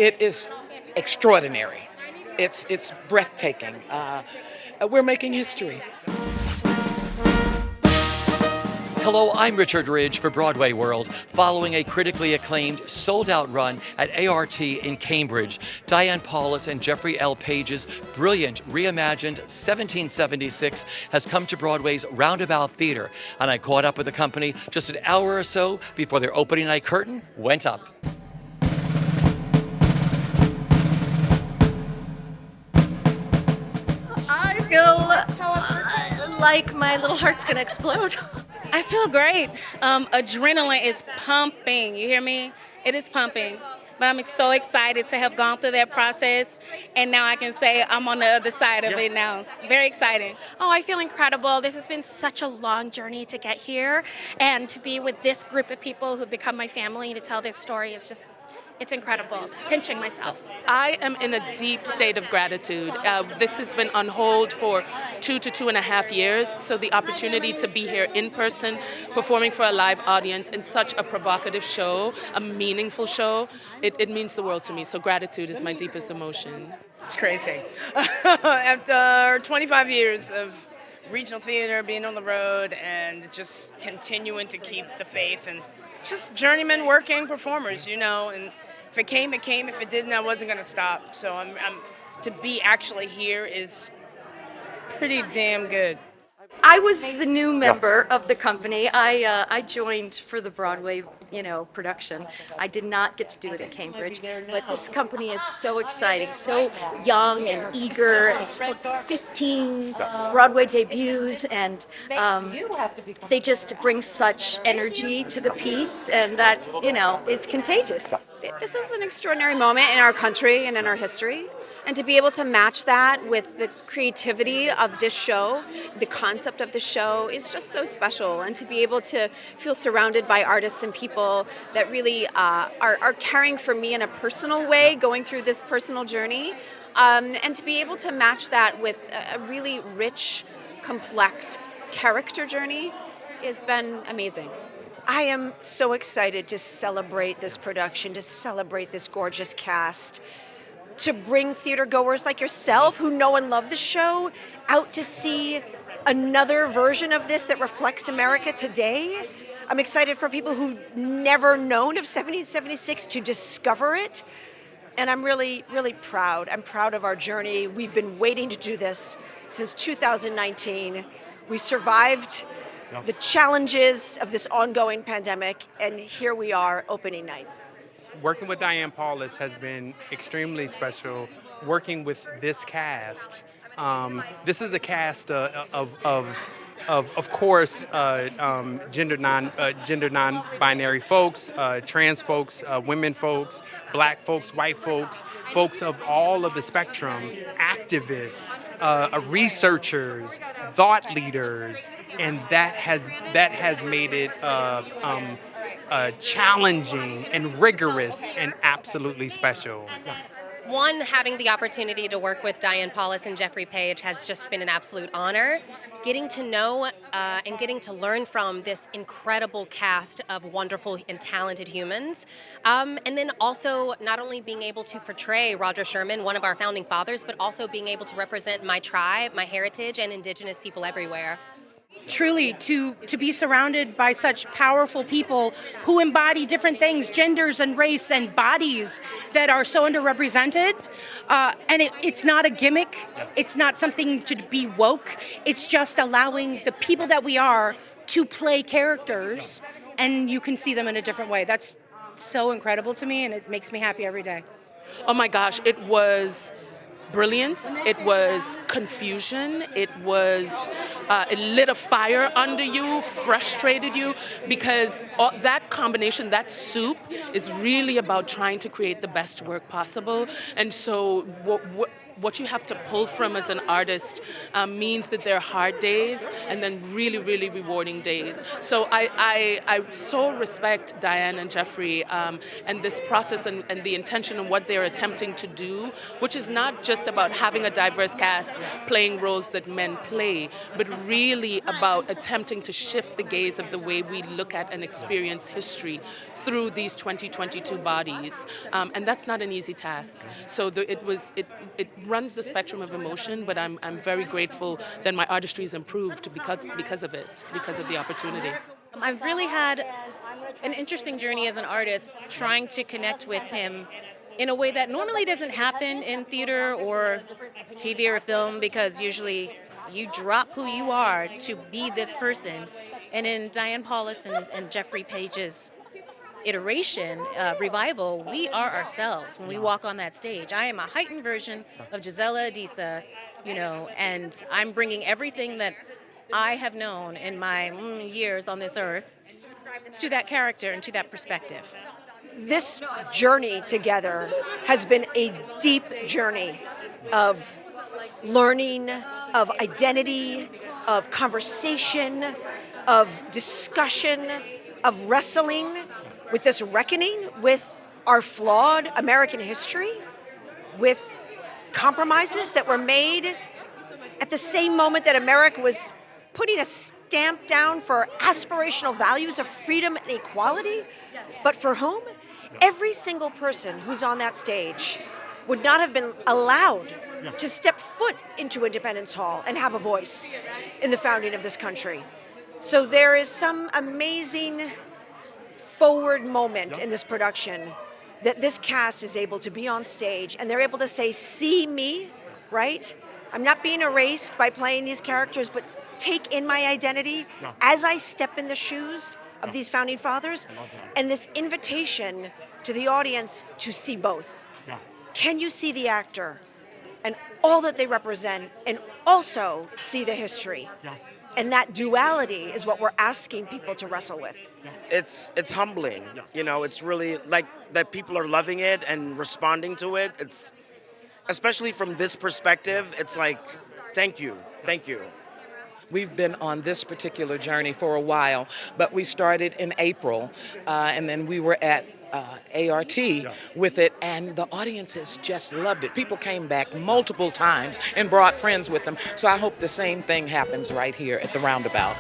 It is extraordinary. It's breathtaking. We're making history. Hello, I'm Richard Ridge for BroadwayWorld. Following a critically acclaimed, sold-out run at ART in Cambridge, Diane Paulus and Jeffrey L. Page's brilliant, reimagined 1776 has come to Broadway's Roundabout Theatre, and I caught up with the company just an hour or so before their opening night curtain went up. I feel like my little heart's gonna explode. I feel great. Adrenaline is pumping. You hear me? It is pumping. But I'm so excited to have gone through that process, and now I can say I'm on the other side of it now. It's very exciting. Oh, I feel incredible. This has been such a long journey to get here, and to be with this group of people who've become my family to tell this story is just, it's incredible. Pinching myself. I am in a deep state of gratitude. This has been on hold for 2 to 2.5 years, so the opportunity to be here in person, performing for a live audience in such a provocative show, a meaningful show, it means the world to me. So gratitude is my deepest emotion. It's crazy. After 25 years of regional theater, being on the road, and just continuing to keep the faith, and just journeyman working performers, you know, and if it came, it came. If it didn't, I wasn't going to stop. So I'm to be actually here is pretty damn good. I was the new member of the company. I joined for the Broadway, production. I did not get to do it at Cambridge, but this company is so exciting, so young and eager. 15 Broadway debuts, and they just bring such energy to the piece, and that is contagious. This is an extraordinary moment in our country and in our history. And to be able to match that with the creativity of this show, the concept of the show is just so special. And to be able to feel surrounded by artists and people that really are caring for me in a personal way, going through this personal journey, and to be able to match that with a really rich, complex character journey has been amazing. I am so excited to celebrate this production, to celebrate this gorgeous cast, to bring theater goers like yourself who know and love the show out to see another version of this that reflects America today. I'm excited for people who've never known of 1776 to discover it. And I'm really, really proud. I'm proud of our journey. We've been waiting to do this since 2019. We survived the challenges of this ongoing pandemic, and here we are, opening night. Working with Diane Paulus has been extremely special. Working with this cast, this is a cast of course, gender non-binary folks, trans folks, women folks, black folks, white folks, folks of all of the spectrum, activists, researchers, thought leaders, and that has made it challenging and rigorous and absolutely special. One, having the opportunity to work with Diane Paulus and Jeffrey Page has just been an absolute honor. Getting to know and getting to learn from this incredible cast of wonderful and talented humans. And then also not only being able to portray Roger Sherman, one of our founding fathers, but also being able to represent my tribe, my heritage, and indigenous people everywhere. Truly, to be surrounded by such powerful people who embody different things, genders and race and bodies that are so underrepresented. And it's not a gimmick. It's not something to be woke. It's just allowing the people that we are to play characters, and you can see them in a different way. That's so incredible to me, and it makes me happy every day. Oh my gosh, it was brilliance, it was confusion, it lit a fire under you, frustrated you, because that combination, that soup, is really about trying to create the best work possible. And so what you have to pull from as an artist means that there are hard days and then really, really rewarding days. So I so respect Diane and Jeffrey and this process and the intention and what they're attempting to do, which is not just about having a diverse cast playing roles that men play, but really about attempting to shift the gaze of the way we look at and experience history through these 2022 bodies. And that's not an easy task. So it runs the spectrum of emotion, but I'm very grateful that my artistry has improved because of it, because of the opportunity. I've really had an interesting journey as an artist, trying to connect with him in a way that normally doesn't happen in theater or TV or film, because usually you drop who you are to be this person. And in Diane Paulus and Jeffrey Page's iteration, revival, we are ourselves when we walk on that stage. I am a heightened version of Gisela Adisa, and I'm bringing everything that I have known in my years on this earth to that character and to that perspective. This journey together has been a deep journey of learning, of identity, of conversation, of discussion, of wrestling with this reckoning with our flawed American history, with compromises that were made at the same moment that America was putting a stamp down for aspirational values of freedom and equality, but for whom? Every single person who's on that stage would not have been allowed to step foot into Independence Hall and have a voice in the founding of this country. So there is some amazing forward moment in this production that this cast is able to be on stage and they're able to say, see me, right? I'm not being erased by playing these characters, but take in my identity as I step in the shoes of these founding fathers, and this invitation to the audience to see both. Can you see the actor and all that they represent, and also see the history? And that duality is what we're asking people to wrestle with. It's humbling, it's really like that people are loving it and responding to it. It's, especially from this perspective, it's like, thank you. We've been on this particular journey for a while, but we started in April, and then we were at ART with it, and the audiences just loved it. People came back multiple times and brought friends with them. So I hope the same thing happens right here at the Roundabout.